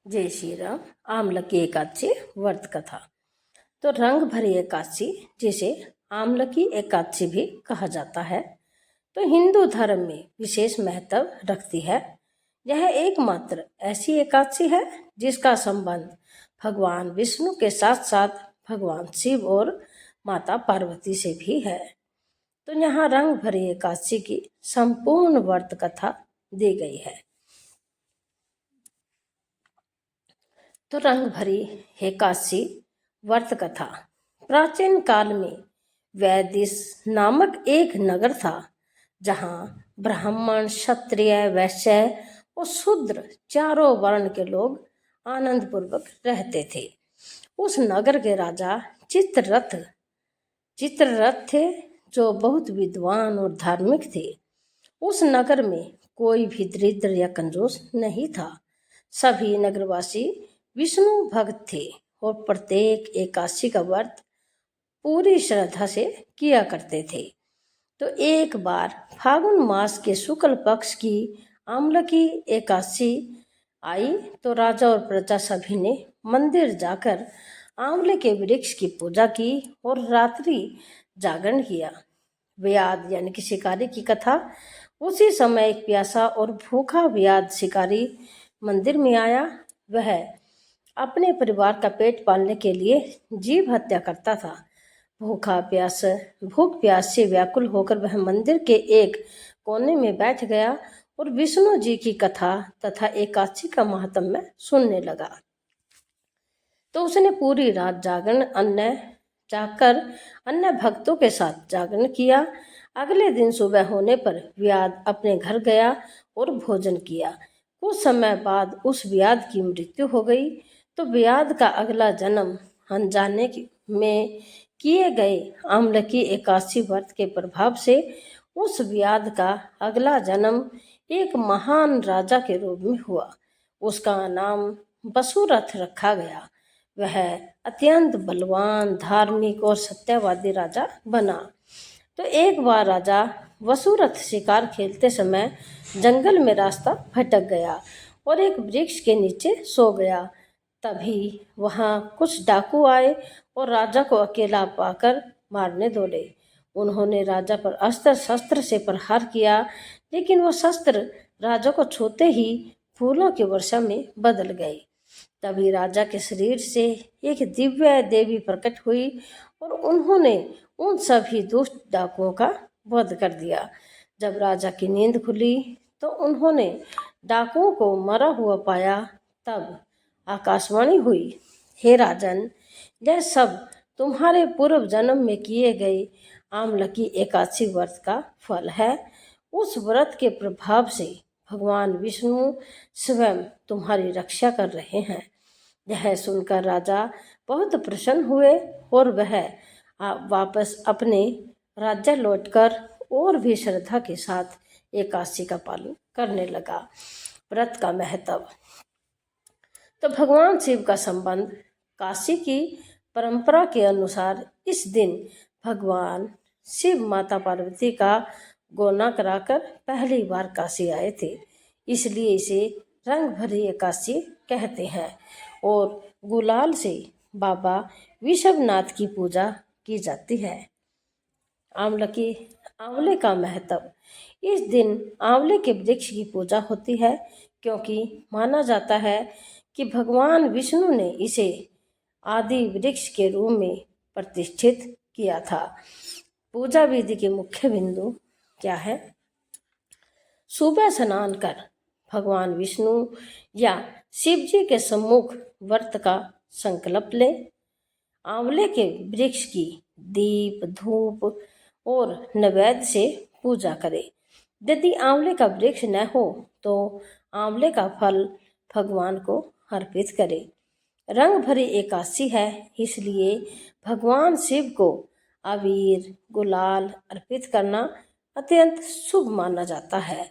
जय श्री राम। आमलकी एकादशी व्रत कथा। तो रंग भरी एकादशी, जिसे आमलकी एकादशी भी कहा जाता है, तो हिंदू धर्म में विशेष महत्व रखती है। यह एकमात्र ऐसी एकादशी है जिसका संबंध भगवान विष्णु के साथ साथ भगवान शिव और माता पार्वती से भी है। तो यहाँ रंग भरी एकादशी की संपूर्ण व्रत कथा दी गई है। तो रंग भरी एकादशी व्रत कथा। प्राचीन काल में वैदिश नामक एक नगर था, जहाँ ब्राह्मण, क्षत्रिय, वैश्य और शूद्र चारों वर्ण के लोग आनंद पूर्वक रहते थे। उस नगर के राजा चित्ररथ थे, जो बहुत विद्वान और धार्मिक थे। उस नगर में कोई भी दरिद्र या कंजूस नहीं था। सभी नगरवासी विष्णु भक्त थे और प्रत्येक एकादशी का व्रत पूरी श्रद्धा से किया करते थे। तो एक बार फागुन मास के शुक्ल पक्ष की आमलकी एकादशी आई, तो राजा और प्रजा सभी ने मंदिर जाकर आंवले के वृक्ष की पूजा की और रात्रि जागरण किया। व्याध यानी कि शिकारी की कथा। उसी समय एक प्यासा और भूखा व्याध शिकारी मंदिर में आया। वह अपने परिवार का पेट पालने के लिए जीव हत्या करता था। भूख प्यास से व्याकुल होकर वह मंदिर के एक कोने में बैठ गया और विष्णु जी की कथा तथा एकादशी का महात्म्य सुनने लगा। तो उसने पूरी रात जाकर अन्य भक्तों के साथ जागरण किया। अगले दिन सुबह होने पर व्याध अपने घर गया और भोजन किया। कुछ समय बाद उस व्याध की मृत्यु हो गई। तो व्याध का अगला जन्म अनजाने में किए गए आमलकी एकादशी व्रत के प्रभाव से उस व्याध का अगला जन्म एक महान राजा के रूप में हुआ। उसका नाम वसुरथ रखा गया। वह अत्यंत बलवान, धार्मिक और सत्यवादी राजा बना। तो एक बार राजा वसुरथ शिकार खेलते समय जंगल में रास्ता भटक गया और एक वृक्ष के नीचे सो गया। तभी वहां कुछ डाकू आए और राजा को अकेला पाकर मारने दौड़े। उन्होंने राजा पर अस्त्र शस्त्र से प्रहार किया, लेकिन वह शस्त्र राजा को छूते ही फूलों की वर्षा में बदल गए। तभी राजा के शरीर से एक दिव्य देवी प्रकट हुई और उन्होंने उन सभी दुष्ट डाकुओं का वध कर दिया। जब राजा की नींद खुली तो उन्होंने डाकुओं को मरा हुआ पाया। तब आकाशवाणी हुई, हे राजन, यह सब तुम्हारे पूर्व जन्म में किए गए आमलकी एकादशी व्रत का फल है। उस व्रत के प्रभाव से भगवान विष्णु स्वयं तुम्हारी रक्षा कर रहे हैं। यह सुनकर राजा बहुत प्रसन्न हुए और वह वापस अपने राज्य लौटकर और भी श्रद्धा के साथ एकादशी का पालन करने लगा। व्रत का महत्व। तो भगवान शिव का संबंध काशी की परंपरा के अनुसार इस दिन भगवान शिव माता पार्वती का गौना कराकर पहली बार काशी आए थे, इसलिए इसे रंग भरी एकादशी कहते हैं। और गुलाल से बाबा विश्वनाथ की पूजा की जाती है। आंवले का महत्व। इस दिन आंवले के वृक्ष की पूजा होती है, क्योंकि माना जाता है कि भगवान विष्णु ने इसे आदि वृक्ष के रूप में प्रतिष्ठित किया था। पूजा विधि के मुख्य बिंदु क्या है? सुबह स्नान कर भगवान विष्णु या शिव जी के सम्मुख व्रत का संकल्प ले। आंवले के वृक्ष की दीप, धूप और नैवेद्य से पूजा करें। यदि आंवले का वृक्ष न हो तो आंवले का फल भगवान को अर्पित करें। रंग भरी एकादशी है, इसलिए भगवान शिव को अबीर, गुलाल अर्पित करना अत्यंत शुभ माना जाता है।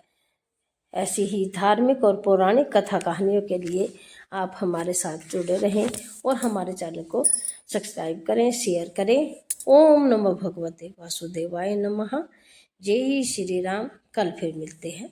ऐसी ही धार्मिक और पौराणिक कथा कहानियों के लिए आप हमारे साथ जुड़े रहें और हमारे चैनल को सब्सक्राइब करें, शेयर करें। ओम नमो भगवते वासुदेवाय नमः। जय श्री राम। कल फिर मिलते हैं।